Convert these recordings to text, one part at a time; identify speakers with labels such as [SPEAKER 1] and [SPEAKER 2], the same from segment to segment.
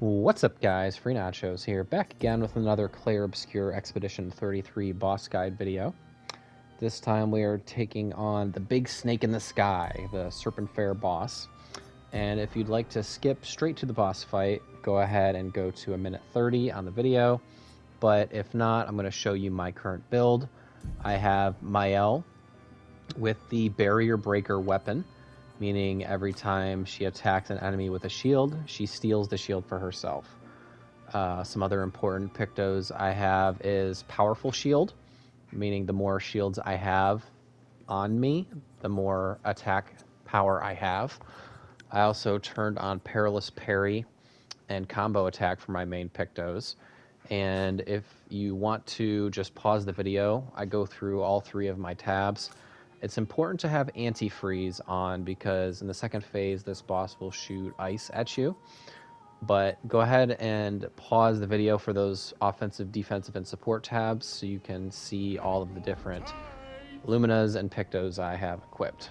[SPEAKER 1] What's up, guys? Free Nachos here, back again with another Clair Obscur Expedition 33 boss guide video. This time we are taking on the big snake in the sky, the Serpenphare boss. And if you'd like to skip straight to the boss fight, go ahead and go to 1:30 on the video. But if not, I'm going to show you my current build. I have Maelle with the Barrier Breaker weapon, meaning every time she attacks an enemy with a shield, she steals the shield for herself. Some other important Pictos I have is Powerful Shield, meaning the more shields I have on me, the more attack power I have. I also turned on Perilous Parry and Combo Attack for my main Pictos. And if you want to just pause the video, I go through all three of my tabs. It's important to have anti-freeze on because in the second phase, this boss will shoot ice at you. But go ahead and pause the video for those offensive, defensive, and support tabs so you can see all of the different Luminas and Pictos I have equipped.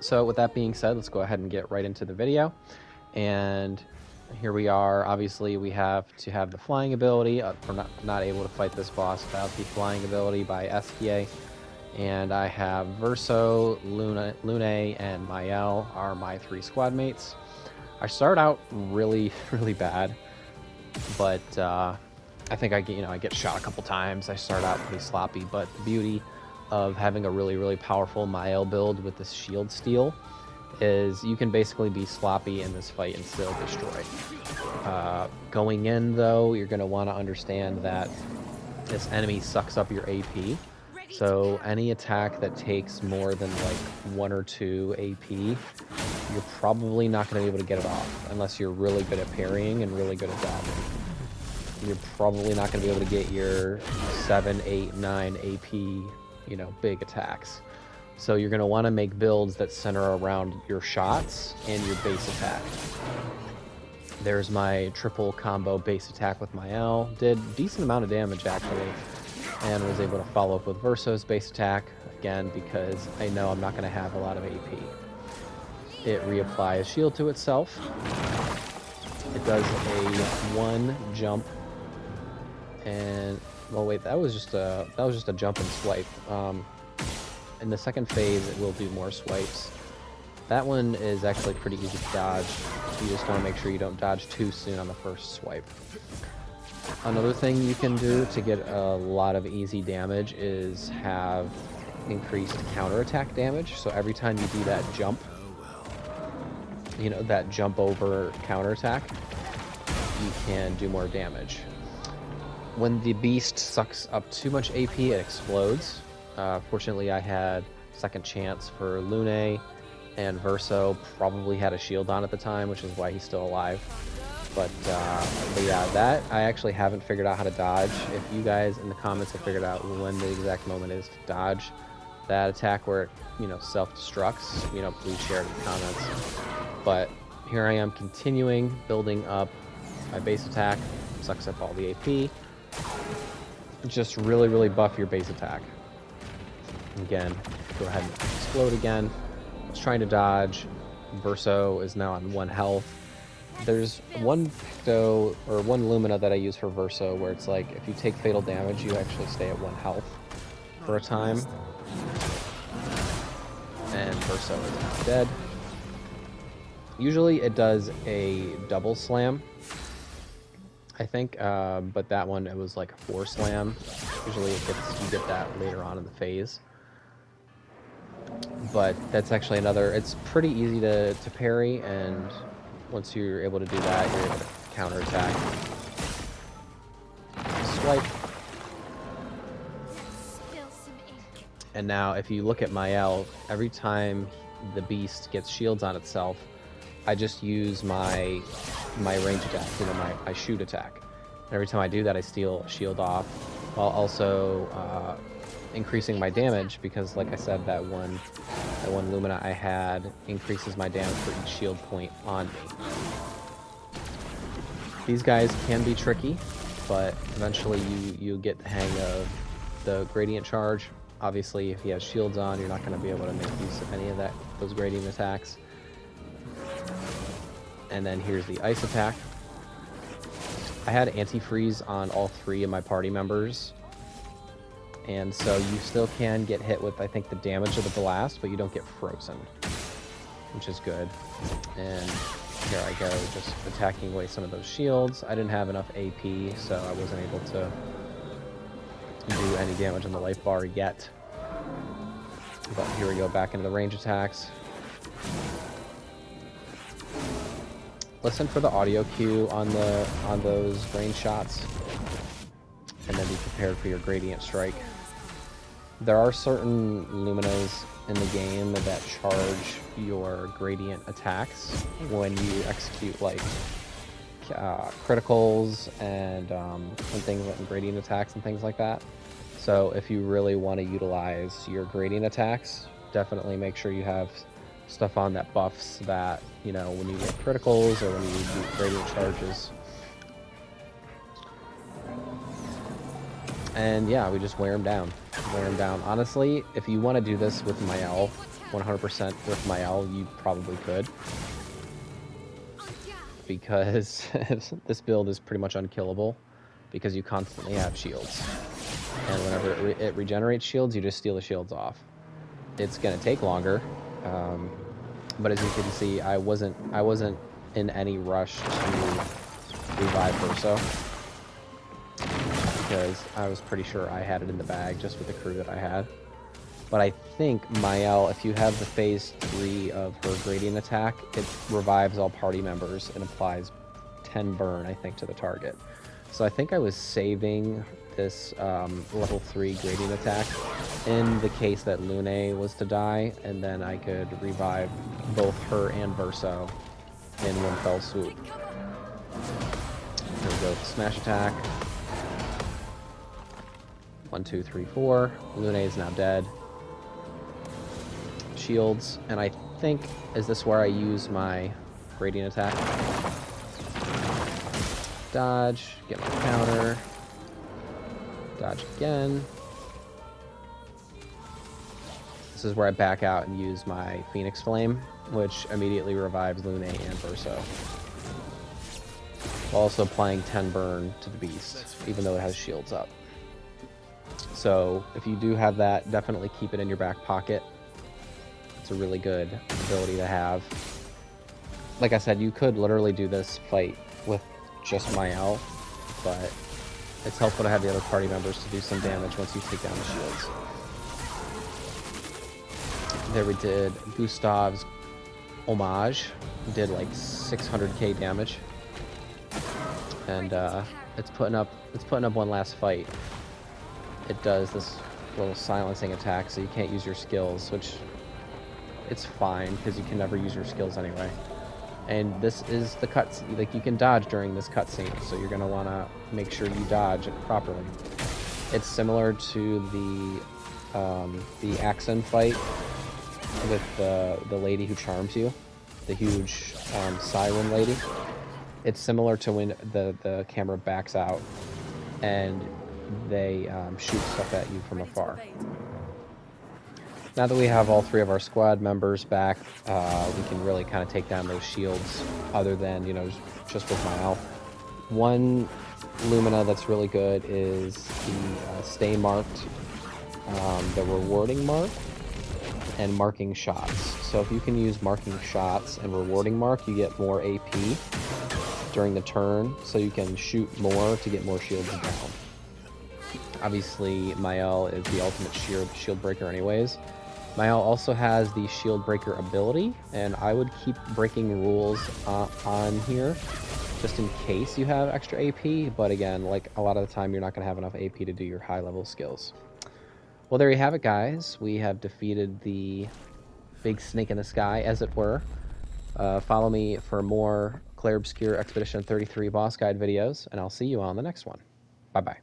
[SPEAKER 1] So with that being said, let's go ahead and get right into the video. And here we are. Obviously, we have to have the flying ability. We're not able to fight this boss without the flying ability by SPA. And I have Verso, Lune, and Maelle are my three squad mates. I start out really bad, but I think I get shot a couple times. I start out pretty sloppy, but the beauty of having a really powerful Maelle build with this shield steal is you can basically be sloppy in this fight and still destroy. Going in though, you're going to want to understand that this enemy sucks up your AP. So any attack that takes more than like 1 or 2 AP, you're probably not going to be able to get it off unless you're really good at parrying and really good at dodging. You're probably not going to be able to get your 7, 8, 9 AP, big attacks. So you're going to want to make builds that center around your shots and your base attack. There's my triple combo base attack with Maelle. Did a decent amount of damage actually. And was able to follow up with Verso's base attack, again, because I know I'm not going to have a lot of AP. It reapplies shield to itself. It does a 1 jump. And, well wait, that was just a jump and swipe. In the second phase, it will do more swipes. That one is actually pretty easy to dodge. You just want to make sure you don't dodge too soon on the first swipe. Another thing you can do to get a lot of easy damage is have increased counterattack damage. So every time you do that jump, that jump over counterattack, you can do more damage. When the beast sucks up too much AP, it explodes. Fortunately, I had second chance for Lune, and Verso probably had a shield on at the time, which is why he's still alive. But yeah, that I actually haven't figured out how to dodge. If you guys in the comments have figured out when the exact moment is to dodge that attack where it, self-destructs, please share it in the comments. But here I am continuing building up my base attack, sucks up all the AP. Just really buff your base attack. Again, go ahead and explode again. I was trying to dodge. Verso is now on 1 health. There's one Picto or one Lumina that I use for Verso where it's like if you take fatal damage, you actually stay at 1 health for a time. And Verso is now dead. Usually it does a double slam, I think, but that one it was like a 4 slam. Usually you get that later on in the phase. But that's actually it's pretty easy to parry, and once you're able to do that, you're able to counterattack. Swipe. And now if you look at Maelle, every time the beast gets shields on itself, I just use my range attack, my shoot attack. And every time I do that, I steal a shield off, while also increasing my damage, because like I said, that one Lumina I had increases my damage for each shield point on me. These guys can be tricky, but eventually you get the hang of the gradient charge. Obviously, if he has shields on, you're not going to be able to make use of any of those gradient attacks. And then here's the ice attack. I had antifreeze on all 3 of my party members, and so you still can get hit with, I think, the damage of the blast, but you don't get frozen, which is good. And here I go, just attacking away some of those shields. I didn't have enough AP, so I wasn't able to do any damage on the life bar yet. But here we go, back into the range attacks. Listen for the audio cue on those range shots, and then be prepared for your gradient strike. There are certain Luminas in the game that charge your gradient attacks when you execute like criticals and things like gradient attacks and things like that. So if you really want to utilize your gradient attacks, definitely make sure you have stuff on that buffs that, you know, when you get criticals or when you do gradient charges. And yeah, we just wear them down. Wear them down. Honestly, if you want to do this with Maelle, 100% with Maelle, you probably could. Because this build is pretty much unkillable, because you constantly have shields. And whenever it regenerates shields, you just steal the shields off. It's going to take longer, but as you can see, I wasn't in any rush to revive Verso, because I was pretty sure I had it in the bag just with the crew that I had. But I think Maelle, if you have the phase 3 of her gradient attack, it revives all party members and applies 10 burn, I think, to the target. So I think I was saving this level 3 gradient attack in the case that Lune was to die, and then I could revive both her and Verso in one fell swoop. Here we go, smash attack. 1, 2, 3, 4. Lune is now dead. Shields, and I think, is this where I use my gradient attack? Dodge, get my counter. Dodge again. This is where I back out and use my Phoenix Flame, which immediately revives Lune and Verso. While also applying 10 burn to the beast, even though it has shields up. So if you do have that, definitely keep it in your back pocket. It's a really good ability to have. Like I said, you could literally do this fight with just Maelle, but it's helpful to have the other party members to do some damage once you take down the shields. There we did Gustav's Homage, did like 600k damage, and it's putting up one last fight. It does this little silencing attack, so you can't use your skills, which it's fine because you can never use your skills anyway. And this is the cutscene, like you can dodge during this cutscene, so you're gonna want to make sure you dodge it properly. It's similar to the Axon fight with the lady who charms you, the huge siren lady. It's similar to when the camera backs out and they shoot stuff at you from afar. Now that we have all 3 of our squad members back, we can really kind of take down those shields, other than, you know, just with Maelle. One Lumina that's really good is the Stay Marked, the Rewarding Mark, and Marking Shots. So if you can use Marking Shots and Rewarding Mark, you get more AP during the turn, so you can shoot more to get more shields down. Obviously, Maelle is the ultimate shield breaker anyways. Maelle also has the shield breaker ability, and I would keep breaking rules on here, just in case you have extra AP, but again, like a lot of the time, you're not going to have enough AP to do your high-level skills. Well, there you have it, guys. We have defeated the big snake in the sky, as it were. Follow me for more Clair Obscur Expedition 33 boss guide videos, and I'll see you on the next one. Bye-bye.